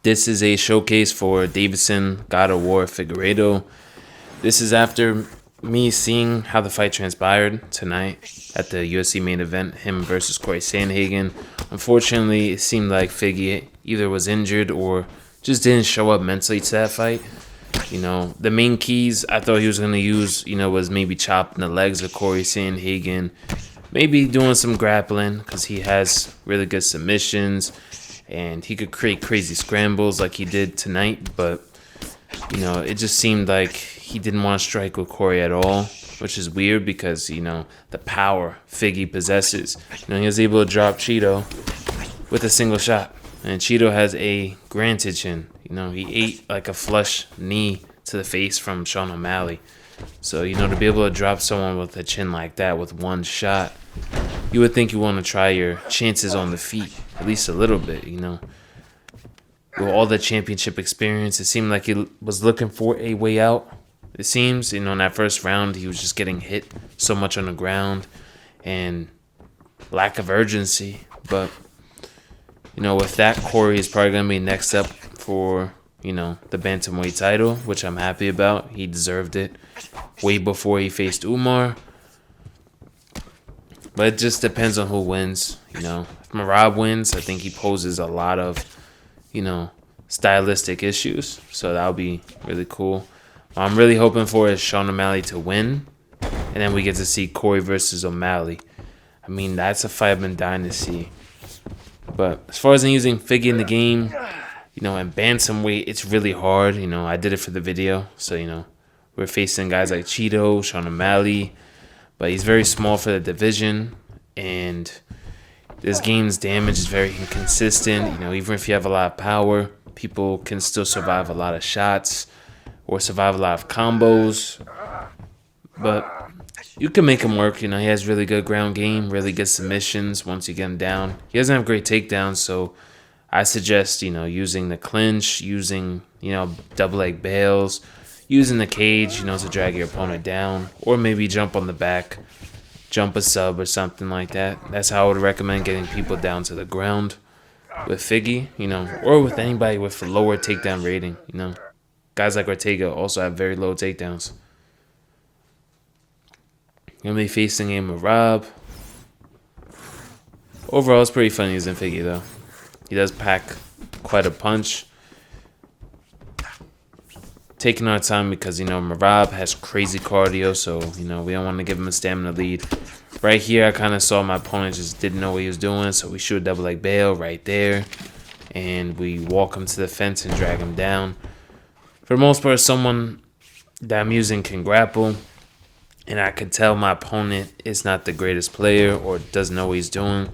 This is a showcase for Davidson God of War Figueiredo. This is after me seeing how the fight transpired tonight at the UFC main event, him versus Corey Sandhagen. Unfortunately, it seemed like Figgy either was injured or just didn't show up mentally to that fight. The main keys I thought he was going to use, was maybe chopping the legs of Corey Sandhagen, maybe doing some grappling because he has really good submissions and he could create crazy scrambles like he did tonight. But, it just seemed like he didn't want to strike with Corey at all, which is weird because, the power Figgy possesses. He was able to drop Cheeto with a single shot. And Cheeto has a granted chin. He ate like a flush knee to the face from Sean O'Malley. So, to be able to drop someone with a chin like that with one shot, you would think you want to try your chances on the feet, at least a little bit, With all the championship experience, it seemed like he was looking for a way out. It seems, in that first round, he was just getting hit so much on the ground and lack of urgency. But, with that, Corey is probably going to be next up for, the bantamweight title, which I'm happy about. He deserved it way before he faced Umar. But it just depends on who wins, If Merab wins, I think he poses a lot of, stylistic issues. So that'll be really cool. What I'm really hoping for is Sean O'Malley to win. And then we get to see Corey versus O'Malley. That's a fight I've been dying to see. But as far as using Figgy in the game, and bantamweight, it's really hard. I did it for the video. So, we're facing guys like Cheeto, Sean O'Malley. But he's very small for the division. And this game's damage is very inconsistent. Even if you have a lot of power, people can still survive a lot of shots or survive a lot of combos. But you can make him work. He has really good ground game, really good submissions once you get him down. He doesn't have great takedowns, so I suggest, using the clinch, using, double leg bails, using the cage, to drag your opponent down, or maybe jump on the back, jump a sub or something like that. That's how I would recommend getting people down to the ground with Figgy, or with anybody with a lower takedown rating, Guys like Ortega also have very low takedowns. Going to be facing a Merab. Overall, it's pretty funny using Figgy, though. He does pack quite a punch. Taking our time because, Merab has crazy cardio, so, we don't want to give him a stamina lead. Right here, I kind of saw my opponent just didn't know what he was doing, so we shoot a double leg bail right there. And we walk him to the fence and drag him down. For the most part, someone that I'm using can grapple. And I could tell my opponent is not the greatest player or doesn't know what he's doing.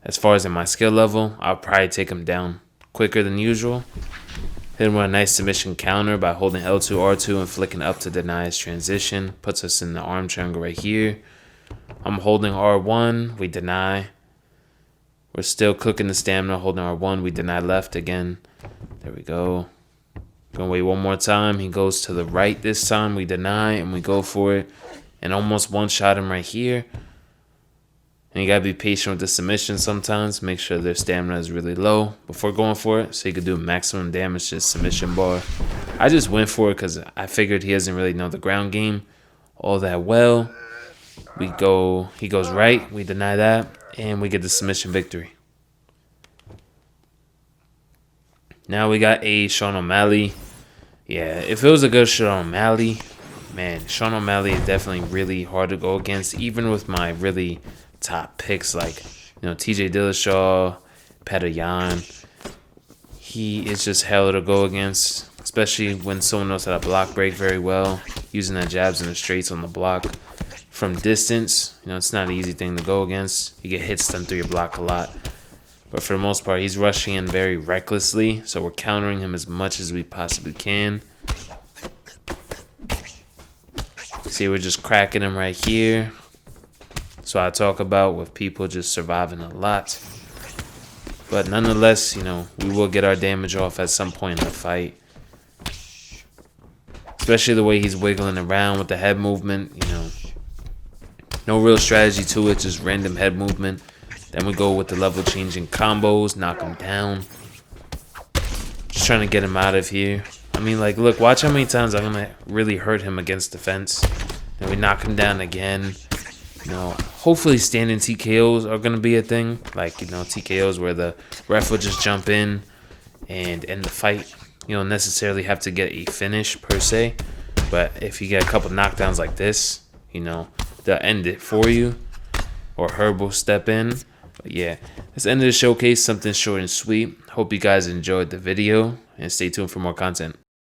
As far as in my skill level, I'll probably take him down quicker than usual. Hit him with a nice submission counter by holding L2, R2 and flicking up to deny his transition. Puts us in the arm triangle right here. I'm holding R1, we deny. We're still cooking the stamina, holding R1, we deny left again. There we go. Gonna wait one more time. He goes to the right this time. We deny and we go for it. And almost one-shot him right here. And you gotta be patient with the submission sometimes. Make sure their stamina is really low before going for it, so you can do maximum damage to the submission bar. I just went for it because I figured he doesn't really know the ground game all that well. He goes right, we deny that, and we get the submission victory. Now we got a Sean O'Malley. Yeah, if it was a good Sean O'Malley, man, Sean O'Malley is definitely really hard to go against, even with my really top picks like, TJ Dillashaw, Petr Yan. He is just hell to go against, especially when someone knows how to block break very well, using the jabs and the straights on the block. From distance, it's not an easy thing to go against. You get hits done through your block a lot. But for the most part, he's rushing in very recklessly, so we're countering him as much as we possibly can. See, we're just cracking him right here. So I talk about with people just surviving a lot. But nonetheless, we will get our damage off at some point in the fight. Especially the way he's wiggling around with the head movement, No real strategy to it, just random head movement. Then we go with the level changing combos, knock him down. just trying to get him out of here. I mean, like, look, watch how many times I'm gonna really hurt him against the fence. And we knock him down again. You know, hopefully standing TKOs are gonna be a thing. Like, you know, TKOs where the ref will just jump in and end the fight. You don't necessarily have to get a finish per se, but if you get a couple knockdowns like this, you know, they'll end it for you, or Herb will step in. But yeah, that's the end of the showcase. Something short and sweet. Hope you guys enjoyed the video, and stay tuned for more content.